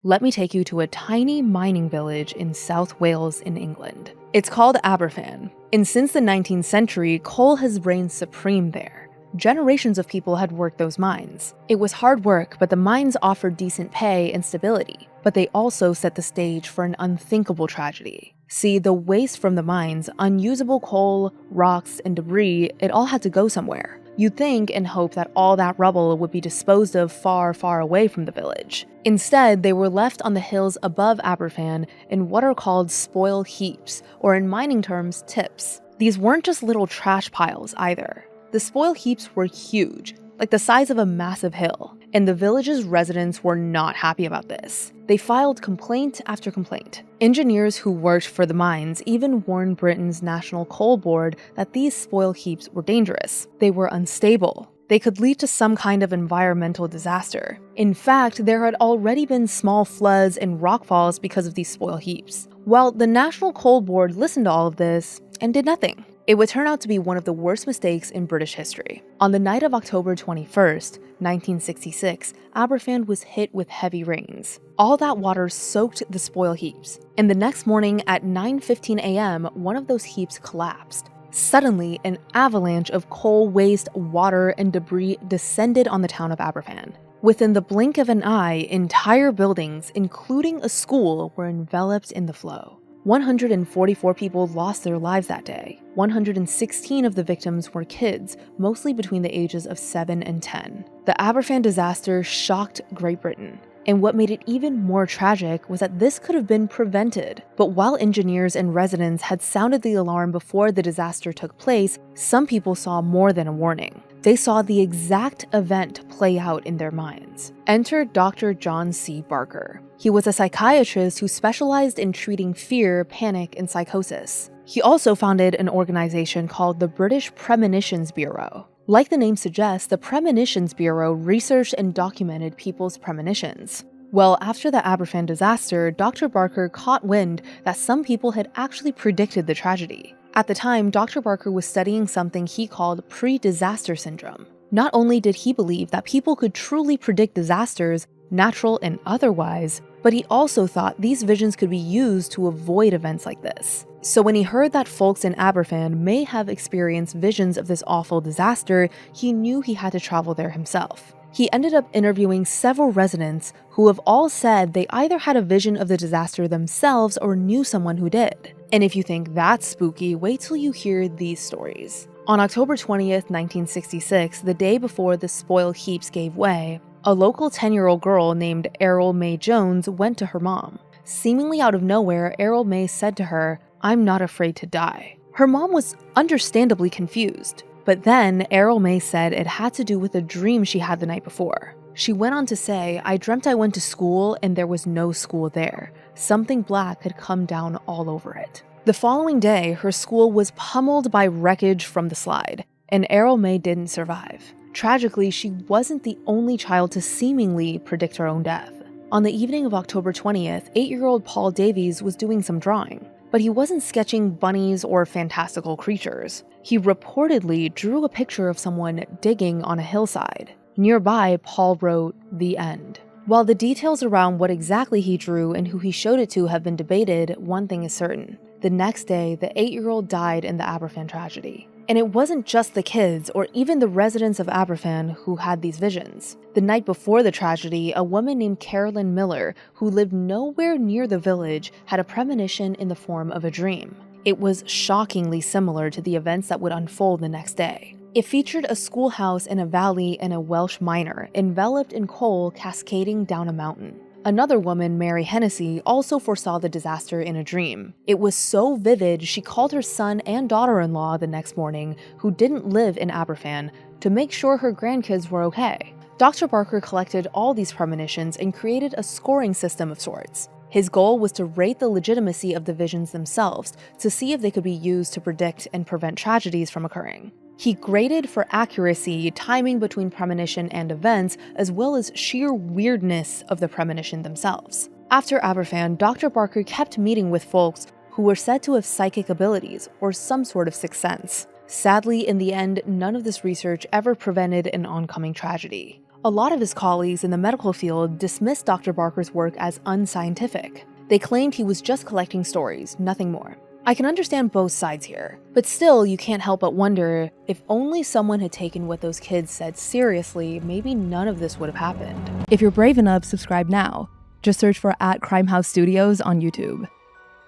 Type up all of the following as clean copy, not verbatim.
Let me take you to a tiny mining village in South Wales in England. It's called Aberfan, and since the 19th century, coal has reigned supreme there. Generations of people had worked those mines. It was hard work, but the mines offered decent pay and stability. But they also set the stage for an unthinkable tragedy. See, the waste from the mines, unusable coal, rocks, and debris, it all had to go somewhere. You'd think and hope that all that rubble would be disposed of far, far away from the village. Instead, they were left on the hills above Aberfan in what are called spoil heaps, or in mining terms, tips. These weren't just little trash piles either. The spoil heaps were huge, like the size of a massive hill, and the village's residents were not happy about this. They filed complaint after complaint. Engineers who worked for the mines even warned Britain's National Coal Board that these spoil heaps were dangerous. They were unstable. They could lead to some kind of environmental disaster. In fact, there had already been small floods and rockfalls because of these spoil heaps. Well, the National Coal Board listened to all of this and did nothing. It would turn out to be one of the worst mistakes in British history. On the night of October 21st, 1966, Aberfan was hit with heavy rains. All that water soaked the spoil heaps, and the next morning at 9:15 a.m., one of those heaps collapsed. Suddenly, an avalanche of coal waste, water, and debris descended on the town of Aberfan. Within the blink of an eye, entire buildings, including a school, were enveloped in the flow. 144 people lost their lives that day. 116 of the victims were kids, mostly between the ages of 7 and 10. The Aberfan disaster shocked Great Britain. And what made it even more tragic was that this could have been prevented. But while engineers and residents had sounded the alarm before the disaster took place, some people saw more than a warning. They saw the exact event play out in their minds. Enter Dr. John C. Barker. He was a psychiatrist who specialized in treating fear, panic, and psychosis. He also founded an organization called the British Premonitions Bureau. Like the name suggests, the Premonitions Bureau researched and documented people's premonitions. Well, after the Aberfan disaster, Dr. Barker caught wind that some people had actually predicted the tragedy. At the time, Dr. Barker was studying something he called pre-disaster syndrome. Not only did he believe that people could truly predict disasters, natural and otherwise, but he also thought these visions could be used to avoid events like this. So when he heard that folks in Aberfan may have experienced visions of this awful disaster, he knew he had to travel there himself. He ended up interviewing several residents who have all said they either had a vision of the disaster themselves or knew someone who did. And if you think that's spooky, wait till you hear these stories. On October 20th, 1966, the day before the spoil heaps gave way, a local 10-year-old girl named Errol May Jones went to her mom. Seemingly out of nowhere, Errol May said to her, "I'm not afraid to die." Her mom was understandably confused. But then, Errol May said it had to do with a dream she had the night before. She went on to say, "I dreamt I went to school and there was no school there. Something black had come down all over it." The following day, her school was pummeled by wreckage from the slide, and Errol May didn't survive. Tragically, she wasn't the only child to seemingly predict her own death. On the evening of October 20th, 8-year-old Paul Davies was doing some drawing. But he wasn't sketching bunnies or fantastical creatures. He reportedly drew a picture of someone digging on a hillside. Nearby, Paul wrote, "The End." While the details around what exactly he drew and who he showed it to have been debated, one thing is certain. The next day, the 8-year-old died in the Aberfan tragedy. And it wasn't just the kids or even the residents of Aberfan who had these visions. The night before the tragedy, a woman named Carolyn Miller, who lived nowhere near the village, had a premonition in the form of a dream. It was shockingly similar to the events that would unfold the next day. It featured a schoolhouse in a valley and a Welsh miner enveloped in coal cascading down a mountain. Another woman, Mary Hennessy, also foresaw the disaster in a dream. It was so vivid, she called her son and daughter-in-law the next morning, who didn't live in Aberfan, to make sure her grandkids were okay. Dr. Barker collected all these premonitions and created a scoring system of sorts. His goal was to rate the legitimacy of the visions themselves to see if they could be used to predict and prevent tragedies from occurring. He graded for accuracy, timing between premonition and events, as well as sheer weirdness of the premonition themselves. After Aberfan, Dr. Barker kept meeting with folks who were said to have psychic abilities or some sort of sixth sense. Sadly, in the end, none of this research ever prevented an oncoming tragedy. A lot of his colleagues in the medical field dismissed Dr. Barker's work as unscientific. They claimed he was just collecting stories, nothing more. I can understand both sides here, but still you can't help but wonder if only someone had taken what those kids said seriously, maybe none of this would have happened. If you're brave enough, subscribe now. Just search for @Crimehouse Studios on YouTube.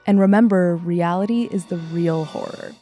And remember, reality is the real horror.